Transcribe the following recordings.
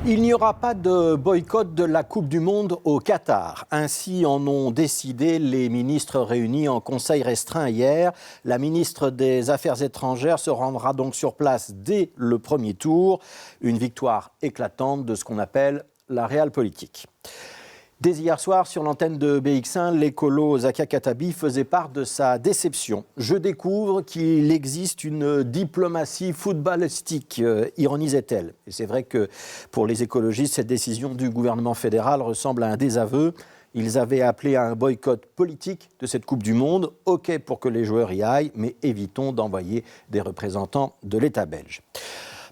Il n'y aura pas de boycott de la Coupe du Monde au Qatar. Ainsi en ont décidé les ministres réunis en conseil restreint hier. La ministre des Affaires étrangères se rendra donc sur place dès le premier tour. Une victoire éclatante de ce qu'on appelle la realpolitik. Dès hier soir, sur l'antenne de BX1, l'écolo Zakia Khattabi faisait part de sa déception. « Je découvre qu'il existe une diplomatie footballistique », ironisait-elle. Et c'est vrai que pour les écologistes, cette décision du gouvernement fédéral ressemble à un désaveu. Ils avaient appelé à un boycott politique de cette Coupe du Monde. OK pour que les joueurs y aillent, mais évitons d'envoyer des représentants de l'État belge.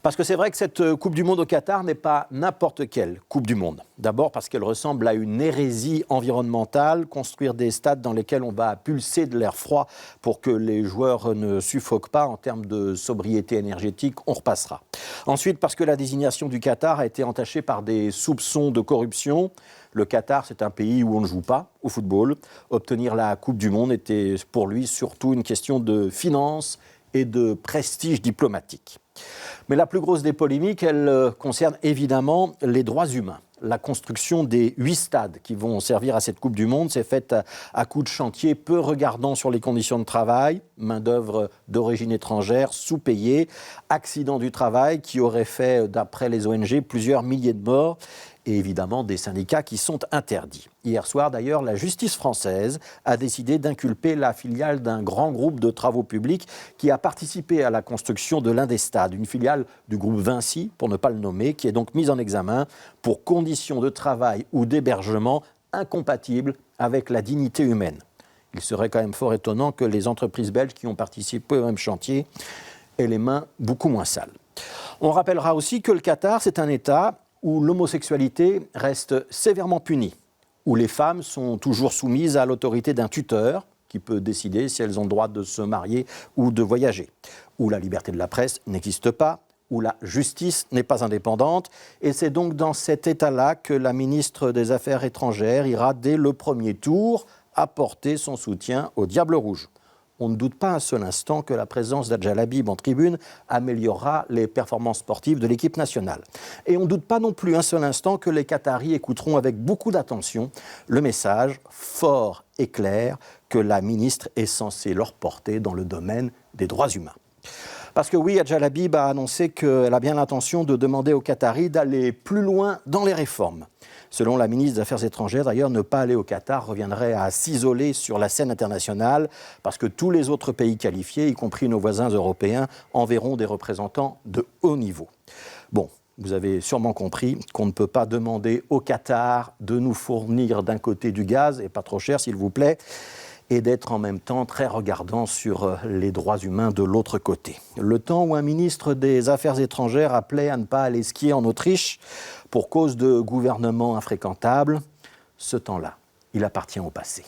Parce que c'est vrai que cette Coupe du Monde au Qatar n'est pas n'importe quelle Coupe du Monde. D'abord parce qu'elle ressemble à une hérésie environnementale, construire des stades dans lesquels on va pulser de l'air froid pour que les joueurs ne suffoquent pas en termes de sobriété énergétique, on repassera. Ensuite parce que la désignation du Qatar a été entachée par des soupçons de corruption. Le Qatar, c'est un pays où on ne joue pas au football. Obtenir la Coupe du Monde était pour lui surtout une question de finances et de prestige diplomatique. Mais la plus grosse des polémiques, elle concerne évidemment les droits humains. La construction des 8 stades qui vont servir à cette Coupe du Monde s'est faite à coups de chantier peu regardant sur les conditions de travail, main-d'œuvre d'origine étrangère, sous-payée, accident du travail qui aurait fait, d'après les ONG, plusieurs milliers de morts et évidemment des syndicats qui sont interdits. Hier soir, d'ailleurs, la justice française a décidé d'inculper la filiale d'un grand groupe de travaux publics qui a participé à la construction de l'un des stades, une filiale du groupe Vinci, pour ne pas le nommer, qui est donc mise en examen pour conditions de travail ou d'hébergement incompatibles avec la dignité humaine. Il serait quand même fort étonnant que les entreprises belges qui ont participé au même chantier aient les mains beaucoup moins sales. On rappellera aussi que le Qatar, c'est un État où l'homosexualité reste sévèrement punie, où les femmes sont toujours soumises à l'autorité d'un tuteur qui peut décider si elles ont le droit de se marier ou de voyager, où la liberté de la presse n'existe pas, où la justice n'est pas indépendante. Et c'est donc dans cet état-là que la ministre des Affaires étrangères ira dès le premier tour apporter son soutien au Diable Rouge. On ne doute pas un seul instant que la présence d'Adjal Habib en tribune améliorera les performances sportives de l'équipe nationale. Et on ne doute pas non plus un seul instant que les Qataris écouteront avec beaucoup d'attention le message fort et clair que la ministre est censée leur porter dans le domaine des droits humains. Parce que oui, Adjal Habib a annoncé qu'elle a bien l'intention de demander aux Qataris d'aller plus loin dans les réformes. Selon la ministre des Affaires étrangères, d'ailleurs, ne pas aller au Qatar reviendrait à s'isoler sur la scène internationale parce que tous les autres pays qualifiés, y compris nos voisins européens, enverront des représentants de haut niveau. Bon, vous avez sûrement compris qu'on ne peut pas demander au Qatar de nous fournir d'un côté du gaz, et pas trop cher s'il vous plaît, et d'être en même temps très regardant sur les droits humains de l'autre côté. Le temps où un ministre des Affaires étrangères appelait à ne pas aller skier en Autriche pour cause de gouvernement infréquentable, ce temps-là, il appartient au passé.